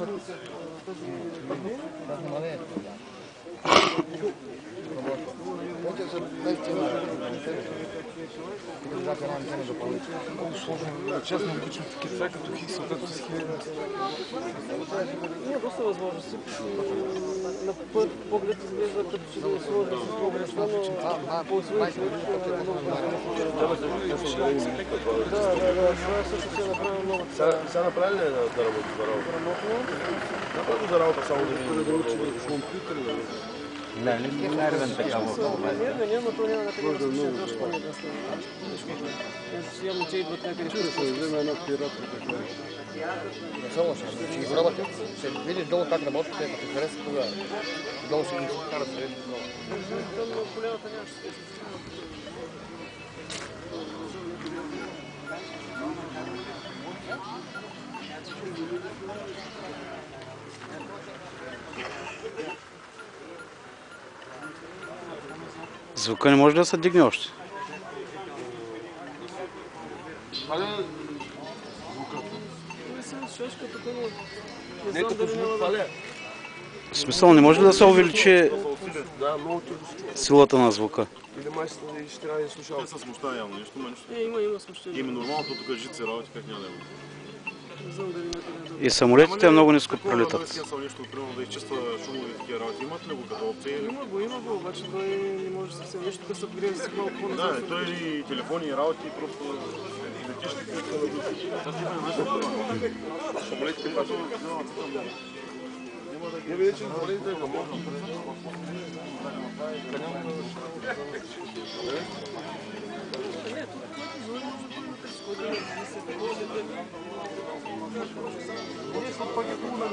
Много сложно. Честно обичам такива цвета, като хиксъл, както с хиляди. Има доста възможности. На първ поглед изглежда като че да е сложно с погрешно, но по своя човек е много важно. Това също се е направено много. Сега направи ли да работи за работа? Направи за работа само да учи компютър. Не нервен такава. Не, но то няма на къде да се слуша доста по-недостатъчно. Явно, че идват някъде. Ще се вземе една пирата. Не са лоши, ще ги работят, ще видиш долу как работят, ако ти хареса тогава. Долу ще ги карат срещу долу. Там полявата нямаше се Звука не може да се дигне още. Не, като звук това ли е? В смисъл, не може ли да се увеличи силата на звука? Или май ще трябва да слушал. Те са смущава явно нещо, но нищо. Има смущение. Има нормално, тук жици работи, как няма да има. Не знам дали някъде. И самолетите много ниско пролетат. Такова нещо, примерно да изчиства шумови такива работи. Имат ли го като опция? Има го, обаче той не може съвсем нещо да се апгрейда с малко по-назад. Да, той и телефони и работи, просто летиш самолетите пак. Не види, че самолетите не могат. Пак е хубаво,